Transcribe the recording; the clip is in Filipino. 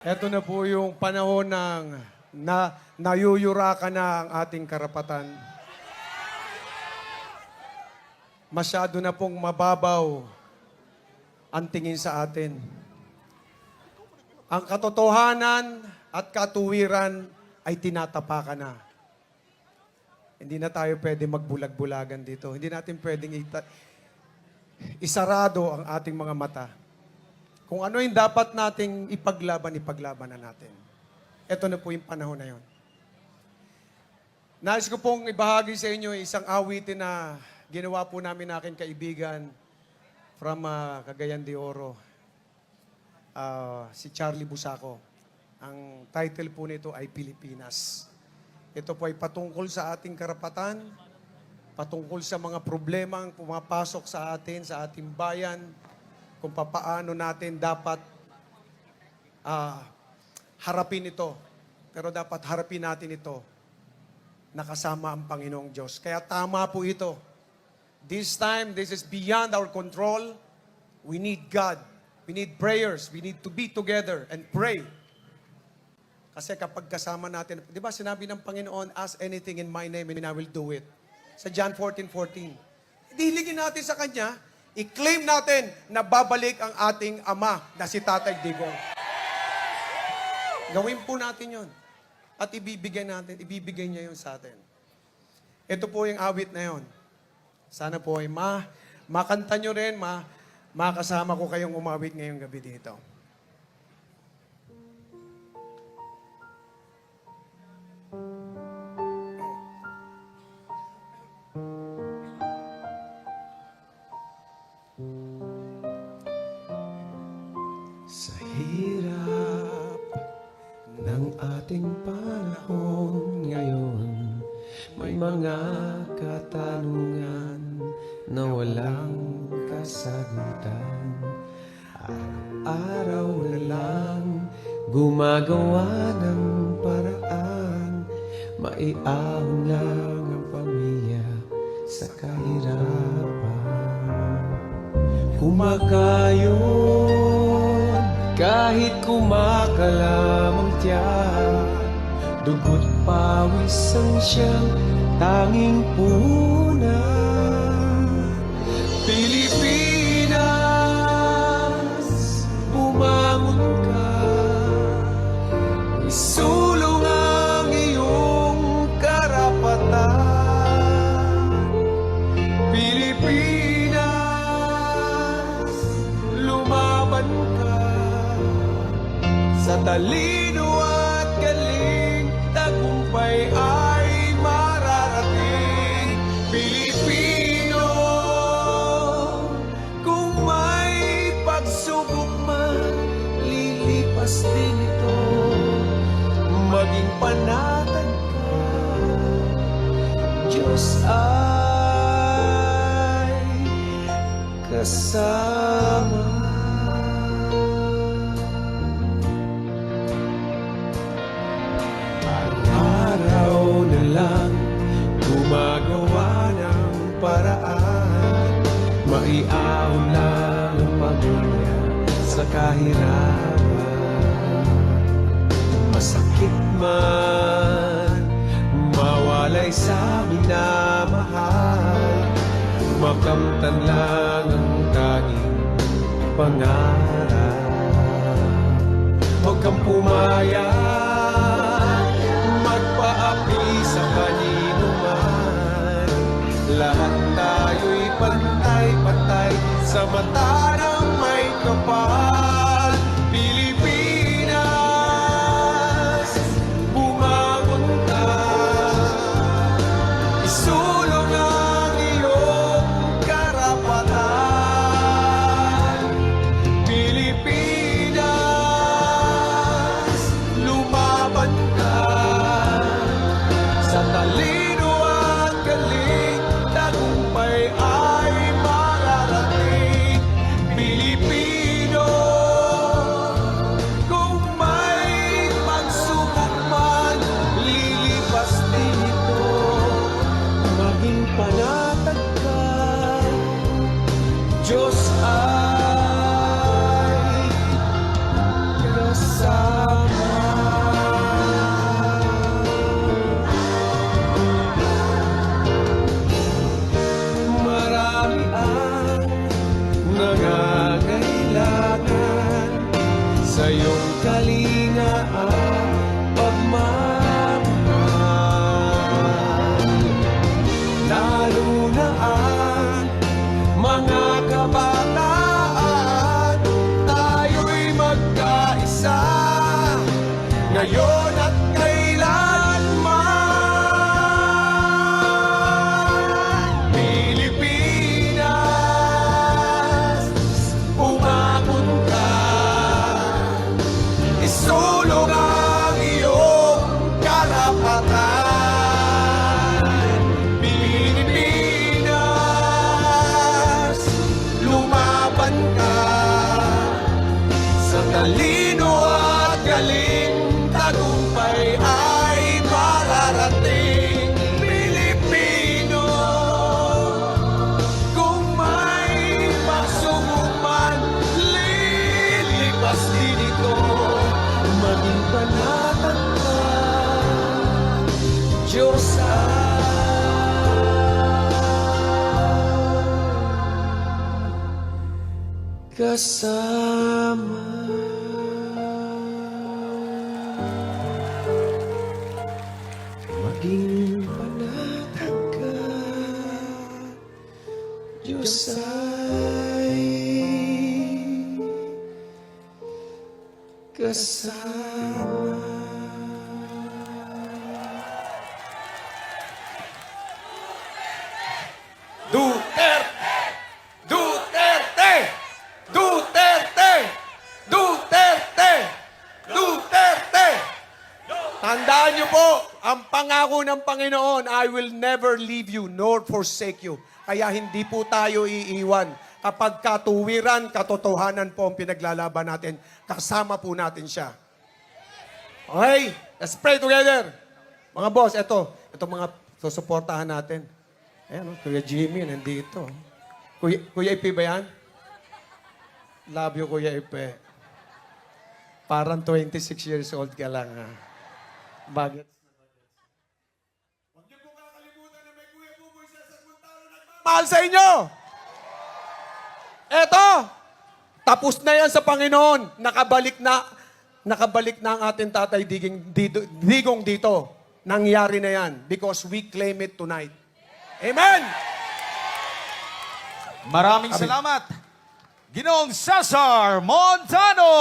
Ito na po yung panahon ng nayuyurakan na ang ating karapatan. Masyado na pong mababaw ang tingin sa atin. Ang katotohanan at katuwiran ay tinatapakan na. Hindi na tayo pwede magbulag-bulagan dito. Hindi natin pwedeng isarado ang ating mga mata. Kung ano yung dapat nating ipaglaban na natin. Ito na po yung panahon na yon. Nais ko pong ibahagi sa inyo isang awitin na ginawa po namin aking kaibigan from Cagayan de Oro, si Charlie Busaco. Ang title po nito ay Pilipinas. Ito po ay patungkol sa ating karapatan, patungkol sa mga problema ang pumapasok sa atin, sa ating bayan, kung papaano natin dapat harapin ito. Pero dapat harapin natin ito nakasama ang Panginoong Diyos. Kaya tama po ito. This time, this is beyond our control. We need God. We need prayers. We need to be together and pray. Kasi kapag kasama natin, di ba sinabi ng Panginoon, ask anything in my name and I will do it. Sa John 14:14. Hiligin natin sa Kanya, i-claim natin na babalik ang ating Ama na si Tatay Digong. Gawin po natin yon. At ibibigay niya yon sa atin. Ito po yung awit na yon. Sana po ay makanta nyo rin, makasama ko kayong umawit ngayong gabi dito. Sa hirap ng ating panahon ngayon, may mga katanungan na walang kasagutan. Araw-araw na lang gumagawa ng paraan, maiahon lang ang pamilya sa kahirapan. Kumakayon kahit kumakalamang tiyan, dugo't pawis ang siyang tanging punan. Pilipinas, bumangon ka, isulong ang iyong karapatan. Pilipinas, lumaban ka, sa talino at galing, tagumpay ay mararating. Pilipino, kung may pagsubok man, lilipas din ito. Maging panatag ka, Diyos ay kasama. Araw na lang gumagawa ng paraan, maiahon lang ang pamilya sa kahirapan. Masakit man mawalay sa minamahal, makamtan lang ang tanging pangarap. Huwag kang pumayag, magpaapi sa kanino man. Lahat tayo'y pantay-pantay sa mata ng may kapal. Pilipinas, bumangon ka, isulong ang iyong karapatan. Pilipinas, kalinga at pagmamahal. Lalo na ang mga kabataan, tayo'y magkaisa ngayon at kailanman. Pilipinas, umabot ka, isulong ang iyong karapatan. Pilipinas, lumaban ka sa talino at galing, tagumpay ay mararating. Pilipino, kung may pagsubok man, lilipas din ito. Maging panatag ka, Diyos ay kasama. Maging panatag ka, Diyos ay kasama. Duterte! Duterte! Duterte! Duterte! Duterte! Tandaan niyo po, ang pangako ng Panginoon, I will never leave you nor forsake you. Kaya hindi po tayo iiwan. Kapag katuwiran, katotohanan po ang pinaglalaban natin, kasama po natin siya. Okay, let's pray together. Mga boss, ito mga susuportahan natin. Ayan, Kuya Jimmy, nandito. Kuya Ipe ba yan? Love you, Kuya Ipe. Parang 26 years old ka lang, ha? Bagets. Huwag niyo po kakalimutan na may Kuya Buboy sa Saguntalo nagmamahal sa inyo! Eto! Tapos na yan sa Panginoon. Nakabalik na ang ating tatay digong dito. Nangyari na yan because we claim it tonight. Amen! Maraming salamat, Ginoong Cesar Montano!